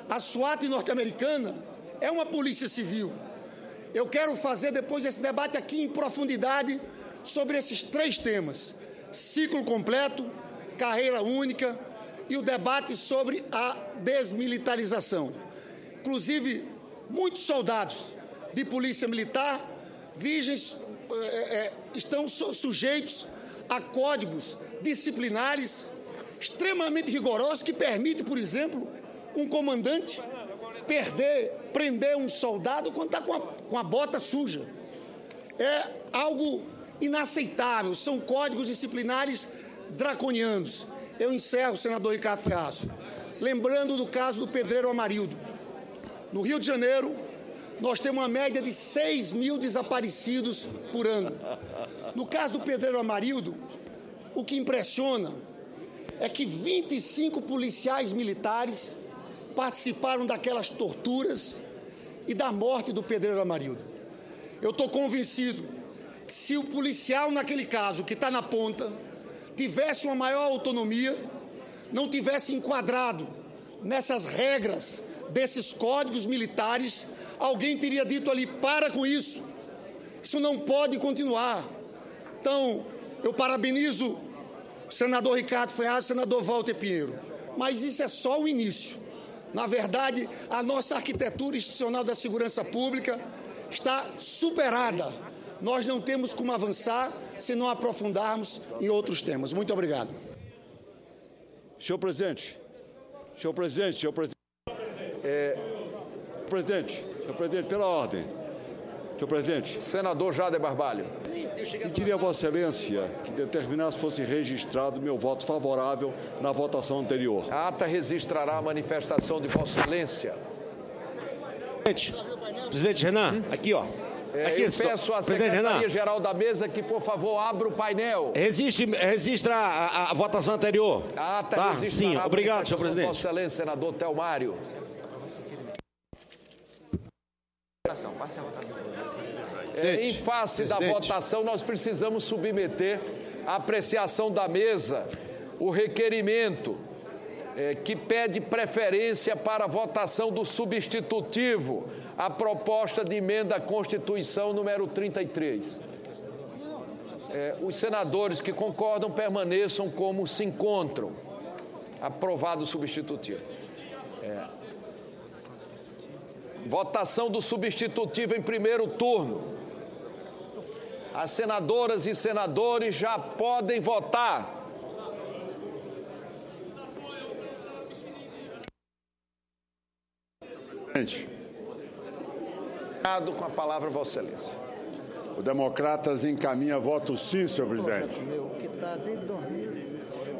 N: A SWAT norte-americana é uma polícia civil. Eu quero fazer depois esse debate aqui em profundidade sobre esses 3 temas: ciclo completo, carreira única e o debate sobre a desmilitarização. Inclusive, muitos soldados de polícia militar, virgens, estão sujeitos a códigos disciplinares extremamente rigorosos que permitem, por exemplo, um comandante prender um soldado quando está com a bota suja. É algo inaceitável, são códigos disciplinares draconianos. Eu encerro, senador Ricardo Ferraço, lembrando do caso do pedreiro Amarildo. No Rio de Janeiro, nós temos uma média de 6 mil desaparecidos por ano. No caso do pedreiro Amarildo, o que impressiona é que 25 policiais militares participaram daquelas torturas e da morte do pedreiro Amarildo. Eu estou convencido que se o policial, naquele caso, que está na ponta, tivesse uma maior autonomia, não tivesse enquadrado nessas regras desses códigos militares, alguém teria dito ali: para com isso, isso não pode continuar. Então, eu parabenizo o senador Ricardo Ferraço e o senador Walter Pinheiro, mas isso é só o início. Na verdade, a nossa arquitetura institucional da segurança pública está superada. Nós não temos como avançar se não aprofundarmos em outros temas. Muito obrigado.
G: Senhor presidente, pela ordem. Senhor presidente.
C: Senador Jader Barbalho.
G: Pediria a Vossa Excelência que determinasse fosse registrado meu voto favorável na votação anterior.
C: A ata registrará a manifestação de Vossa Excelência.
O: Presidente Renan, aqui, ó. Aqui,
C: eu peço à Secretaria-Geral da Mesa que, por favor, abra o painel.
O: Registra a votação anterior.
C: A ata registrará.
O: Sim, obrigado, senhor presidente.
C: Vossa Excelência, senador Telmário. Em face da votação, nós precisamos submeter à apreciação da mesa o requerimento que pede preferência para a votação do substitutivo à proposta de emenda à Constituição número 33. Os senadores que concordam permaneçam como se encontram. Aprovado o substitutivo. Votação do substitutivo em primeiro turno. As senadoras e senadores já podem votar. Com a palavra, Vossa Excelência.
G: O Democratas encaminha voto sim, senhor presidente.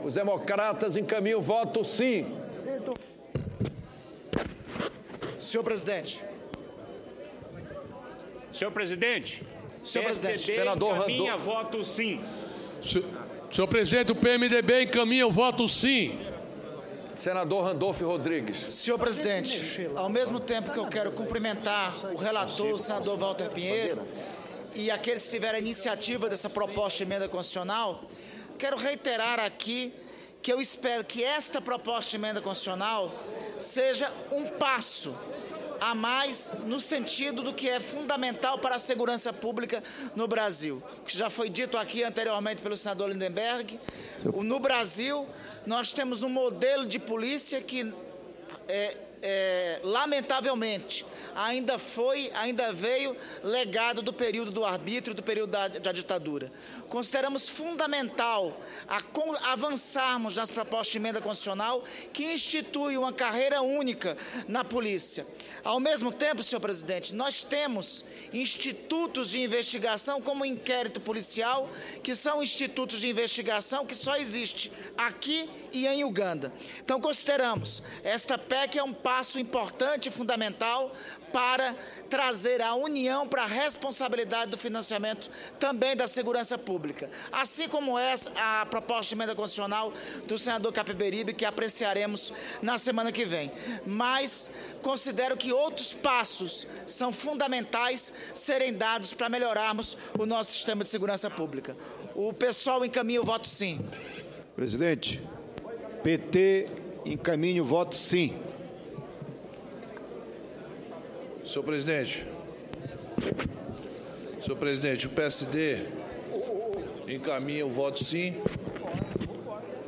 C: Os democratas encaminham voto sim.
D: Senhor presidente.
P: Senhor presidente.
D: Senhor presidente.
C: Senador
P: encaminha voto sim.
Q: Senhor presidente, o PMDB encaminha o voto sim.
C: Senador Randolfo Rodrigues.
D: Senhor presidente, ao mesmo tempo que eu quero cumprimentar o relator, o senador Walter Pinheiro, e aqueles que tiveram a iniciativa dessa proposta de emenda constitucional, quero reiterar aqui que eu espero que esta proposta de emenda constitucional seja um passo
R: a mais no sentido do que é fundamental para a segurança pública no Brasil. Que já foi dito aqui anteriormente pelo senador Lindenberg, no Brasil nós temos um modelo de polícia que lamentavelmente, ainda veio legado do período do arbítrio, do período da ditadura. Consideramos fundamental avançarmos nas propostas de emenda constitucional que institui uma carreira única na polícia. Ao mesmo tempo, senhor presidente, nós temos institutos de investigação como o inquérito policial, que são institutos de investigação que só existem aqui e em Uganda. Então, consideramos esta PEC é um passo importante e fundamental para trazer a União para a responsabilidade do financiamento também da segurança pública. Assim como a proposta de emenda constitucional do senador Capiberibe, que apreciaremos na semana que vem. Mas considero que outros passos são fundamentais serem dados para melhorarmos o nosso sistema de segurança pública. O pessoal encaminha o voto sim.
O: Presidente, PT encaminha o voto sim.
S: Senhor presidente, o PSD encaminha o voto sim,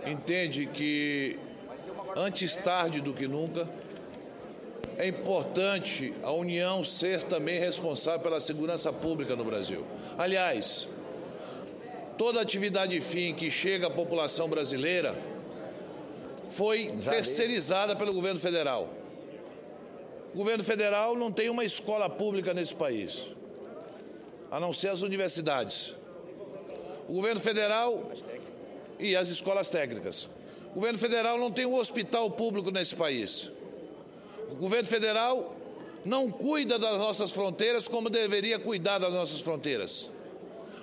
S: entende que antes tarde do que nunca é importante a União ser também responsável pela segurança pública no Brasil. Aliás, toda atividade fim que chega à população brasileira foi terceirizada pelo governo federal. O governo federal não tem uma escola pública nesse país, a não ser as universidades. O governo federal e as escolas técnicas. O governo federal não tem um hospital público nesse país. O governo federal não cuida das nossas fronteiras como deveria cuidar das nossas fronteiras.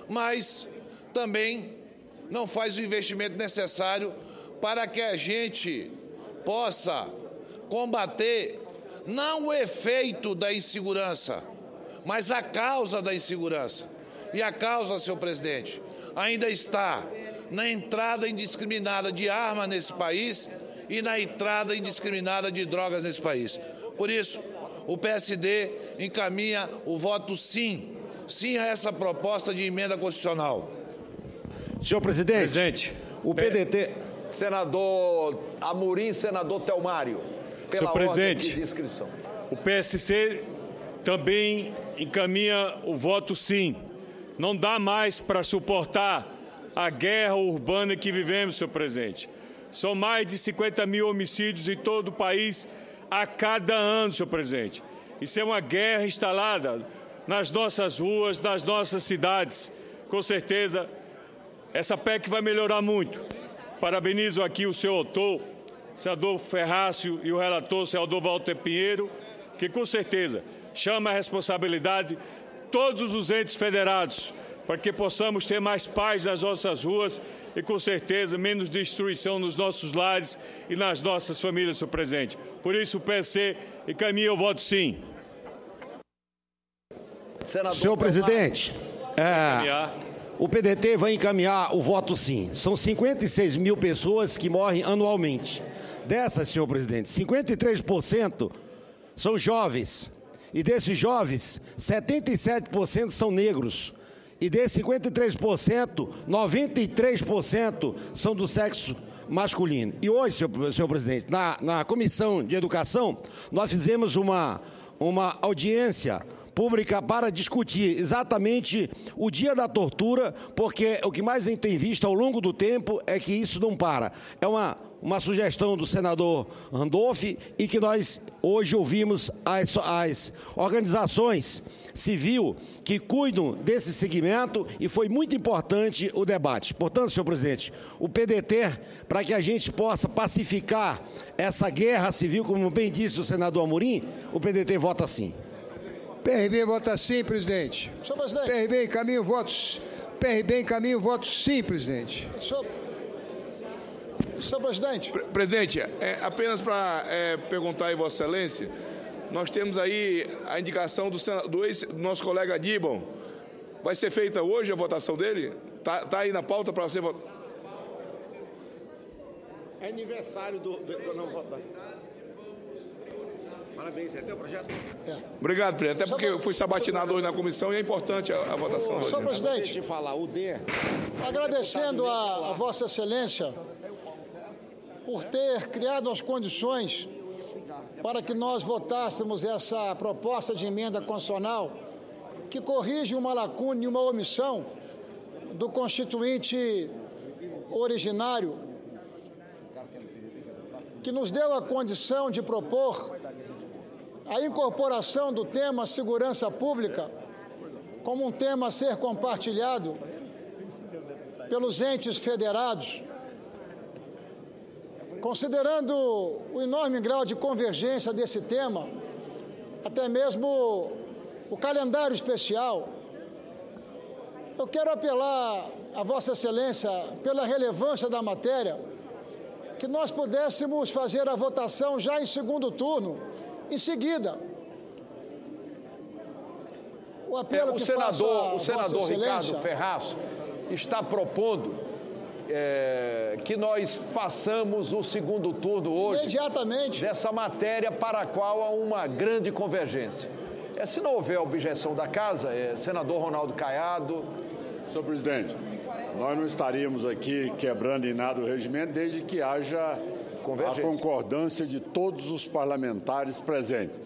S: Mas também não faz o investimento necessário para que a gente possa combater não o efeito da insegurança, mas a causa da insegurança. E a causa, senhor presidente, ainda está na entrada indiscriminada de armas nesse país e na entrada indiscriminada de drogas nesse país. Por isso, o PSD encaminha o voto sim a essa proposta de emenda constitucional.
O: Senhor presidente, o PDT...
C: Senador Amorim, senador Telmário, pela
P: senhor presidente,
C: ordem de inscrição.
P: O PSC também encaminha o voto sim. Não dá mais para suportar a guerra urbana que vivemos, senhor presidente. São mais de 50 mil homicídios em todo o país a cada ano, senhor presidente. Isso é uma guerra instalada nas nossas ruas, nas nossas cidades. Com certeza, essa PEC vai melhorar muito. Parabenizo aqui o seu autor, senador Ferrácio, e o relator, senador Walter Pinheiro, que com certeza chama a responsabilidade todos os entes federados para que possamos ter mais paz nas nossas ruas e, com certeza, menos destruição nos nossos lares e nas nossas famílias, senhor presidente. Por isso, o PSC encaminha o voto sim.
O: Senhor presidente, o PDT vai encaminhar o voto sim. São 56 mil pessoas que morrem anualmente. Dessas, senhor presidente, 53% são jovens. E desses jovens, 77% são negros. E desses 53%, 93% são do sexo masculino. E hoje, senhor presidente, na Comissão de Educação, nós fizemos uma audiência pública para discutir exatamente o dia da tortura, porque o que mais a gente tem visto ao longo do tempo é que isso não para. É uma sugestão do senador Randolph e que nós hoje ouvimos as organizações civil que cuidam desse segmento e foi muito importante o debate. Portanto, senhor presidente, o PDT, para que a gente possa pacificar essa guerra civil, como bem disse o senador Amorim, o PDT vota sim.
T: PRB vota sim, presidente.
N: Senhor presidente.
T: PRB encaminha o voto sim, presidente.
N: Senhor presidente.
U: Presidente, apenas para perguntar aí, Vossa Excelência, nós temos aí a indicação do nosso colega Aníbal. Vai ser feita hoje a votação dele? Tá aí na pauta para você votar?
D: É aniversário do não votar.
O: Parabéns, é teu projeto?
U: Obrigado, presidente. Até porque eu fui sabatinado hoje na comissão e é importante a votação.
N: Senhor presidente,
C: Deixa eu falar, o D.
N: agradecendo a Vossa Excelência por ter criado as condições para que nós votássemos essa proposta de emenda constitucional que corrige uma lacuna e uma omissão do Constituinte originário, que nos deu a condição de propor a incorporação do tema segurança pública como um tema a ser compartilhado pelos entes federados, considerando o enorme grau de convergência desse tema, até mesmo o calendário especial. Eu quero apelar a Vossa Excelência, pela relevância da matéria, que nós pudéssemos fazer a votação já em segundo turno, em seguida. O apelo
C: O senador Ricardo Ferraz está propondo que nós façamos o segundo turno hoje
N: imediatamente
C: dessa matéria para a qual há uma grande convergência. Se não houver objeção da casa, senador Ronaldo Caiado.
G: Senhor presidente, nós não estaríamos aqui quebrando em nada o regimento desde que haja a concordância de todos os parlamentares presentes.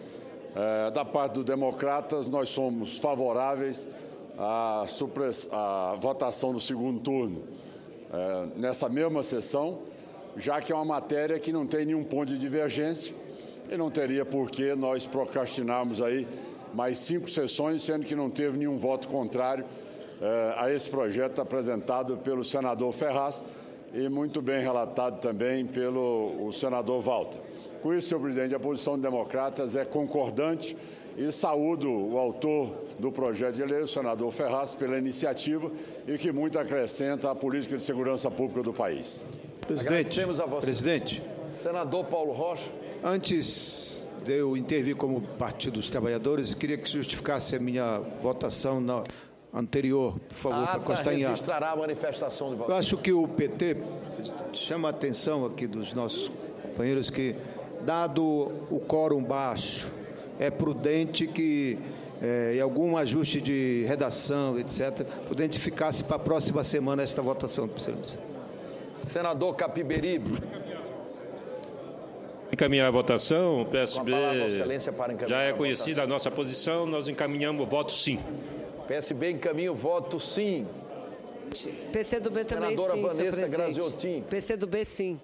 G: Da parte dos democratas, nós somos favoráveis à votação do segundo turno nessa mesma sessão, já que é uma matéria que não tem nenhum ponto de divergência e não teria por que nós procrastinarmos aí mais 5 sessões, sendo que não teve nenhum voto contrário a esse projeto apresentado pelo senador Ferraz e muito bem relatado também pelo senador Walter. Com isso, senhor presidente, a posição dos democratas é concordante e saúdo o autor do projeto de lei, o senador Ferraz, pela iniciativa e que muito acrescenta à política de segurança pública do país.
C: Agradecemos a você.
O: Presidente.
C: Senador Paulo Rocha.
O: Antes de eu intervir como Partido dos Trabalhadores, queria que justificasse a minha votação anterior, por favor, para constar em ato.
C: Registrará a manifestação de voto.
O: Eu acho que o PT chama a atenção aqui dos nossos companheiros que, dado o quórum baixo, é prudente que, em algum ajuste de redação, etc., prudente ficasse para a próxima semana esta votação, Excelência.
C: Senador Capiberibe.
I: Encaminhar a votação, o PSB já é
C: a
I: conhecida a nossa posição, nós encaminhamos o voto sim.
C: PSB encaminha o voto sim.
B: PCdoB também sim,
C: senadora Vanessa
B: senhor presidente.
C: Graziotin.
B: PCdoB sim.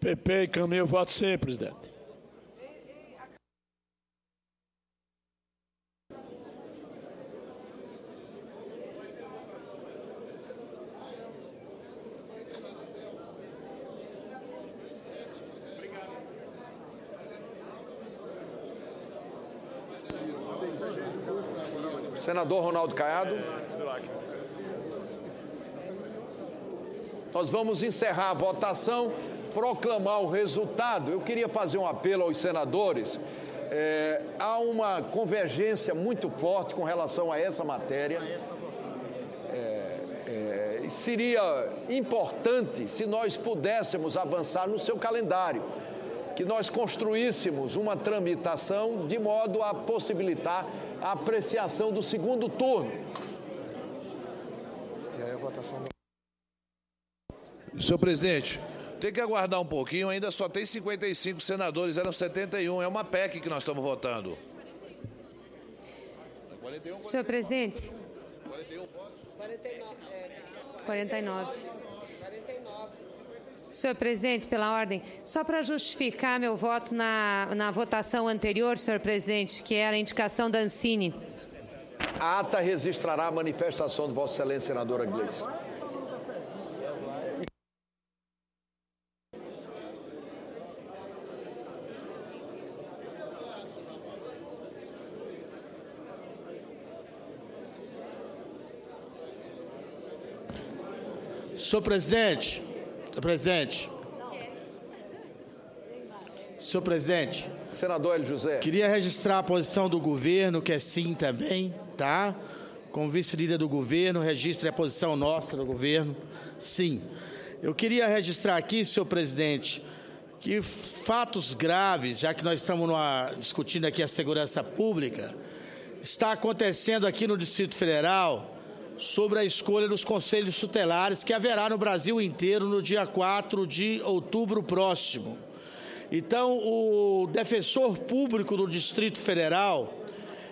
L: PP encaminha o voto sim, presidente.
C: Senador Ronaldo Caiado. Nós vamos encerrar a votação, proclamar o resultado. Eu queria fazer um apelo aos senadores. Há uma convergência muito forte com relação a essa matéria. Seria importante se nós pudéssemos avançar no seu calendário, que nós construíssemos uma tramitação de modo a possibilitar a apreciação do segundo turno.
S: E aí a votação... Senhor presidente, tem que aguardar um pouquinho, ainda só tem 55 senadores, eram 71, é uma PEC que nós estamos votando.
M: Senhor presidente. 49. Senhor presidente, pela ordem, só para justificar meu voto na votação anterior, senhor presidente, que era a indicação da Ancine.
C: A ata registrará a manifestação de Vossa Excelência, senadora Gleice.
V: Senhor presidente, senhor presidente.
C: Senador Hélio José.
V: Queria registrar a posição do governo, que é sim também, tá? Como vice-líder do governo, registre a posição nossa do governo, sim. Eu queria registrar aqui, senhor presidente, que fatos graves, já que nós estamos discutindo aqui a segurança pública, está acontecendo aqui no Distrito Federal sobre a escolha dos conselhos tutelares que haverá no Brasil inteiro no dia 4 de outubro próximo. Então, o defensor público do Distrito Federal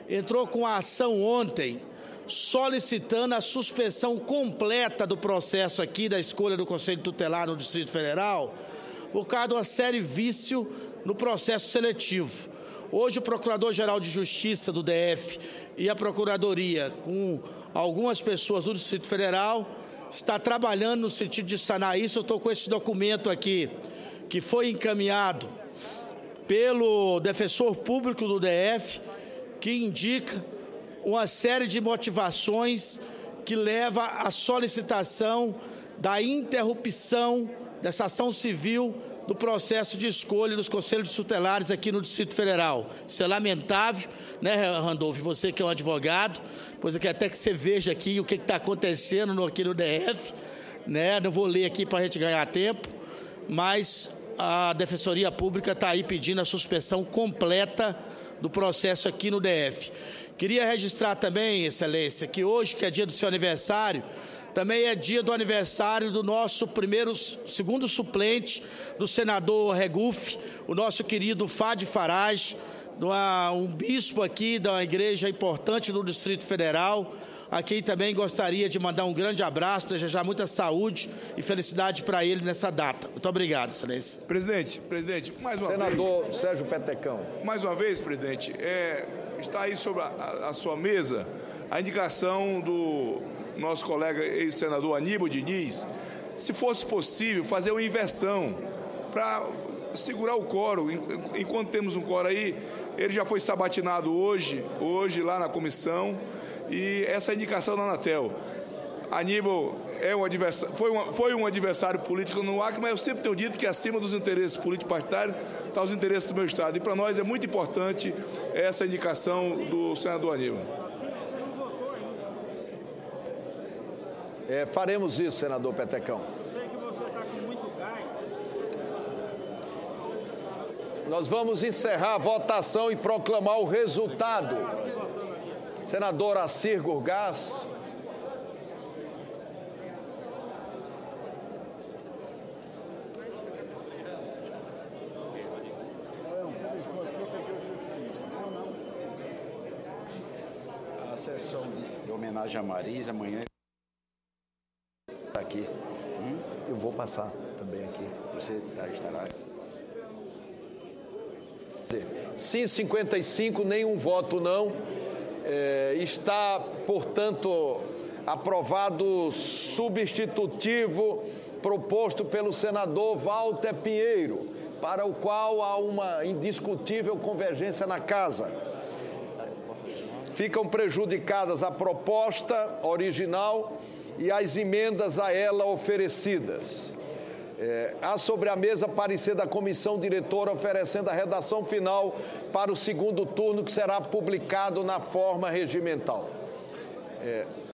V: entrou com a ação ontem solicitando a suspensão completa do processo aqui da escolha do Conselho Tutelar no Distrito Federal por causa de uma série vício no processo seletivo. Hoje o Procurador-Geral de Justiça do DF e a Procuradoria, com algumas pessoas do Distrito Federal, está trabalhando no sentido de sanar isso. Eu estou com esse documento aqui, que foi encaminhado pelo defensor público do DF, que indica uma série de motivações que leva à solicitação da interrupção dessa ação civil do processo de escolha dos conselhos tutelares aqui no Distrito Federal. Isso é lamentável, né, Randolfo? Você que é um advogado, pois eu quero até que você veja aqui o que está acontecendo aqui no DF, né? Não vou ler aqui para a gente ganhar tempo, mas a Defensoria Pública está aí pedindo a suspensão completa do processo aqui no DF. Queria registrar também, Excelência, que hoje, que é dia do seu aniversário, também é dia do aniversário do nosso segundo suplente, do senador Regufe, o nosso querido Fadi Farage, um bispo aqui da igreja importante do Distrito Federal, a quem também gostaria de mandar um grande abraço, desejar muita saúde e felicidade para ele nessa data. Muito obrigado, Excelência.
U: Presidente, mais uma vez...
C: Senador Sérgio Petecão.
U: Mais uma vez, presidente, está aí sobre a sua mesa a indicação do nosso colega ex-senador Aníbal Diniz, se fosse possível fazer uma inversão para segurar o quórum. Enquanto temos um quórum aí, ele já foi sabatinado hoje lá na comissão, e essa indicação da Anatel. Aníbal foi um adversário político no Acre, mas eu sempre tenho dito que acima dos interesses político-partidários estão os interesses do meu Estado. E para nós é muito importante essa indicação do senador Aníbal.
C: Faremos isso, senador Petecão.
A: Eu sei que você está com muito gás.
C: Nós vamos encerrar a votação e proclamar o resultado. Senador Assir Gurgás.
E: A sessão de homenagem a Marisa amanhã está aqui. Eu vou passar também aqui. Você estará.
C: Sim, 55, nenhum voto não. Está, portanto, aprovado o substitutivo proposto pelo senador Walter Pinheiro, para o qual há uma indiscutível convergência na casa. Ficam prejudicadas a proposta original e as emendas a ela oferecidas. Há sobre a mesa parecer da comissão diretora oferecendo a redação final para o segundo turno, que será publicado na forma regimental.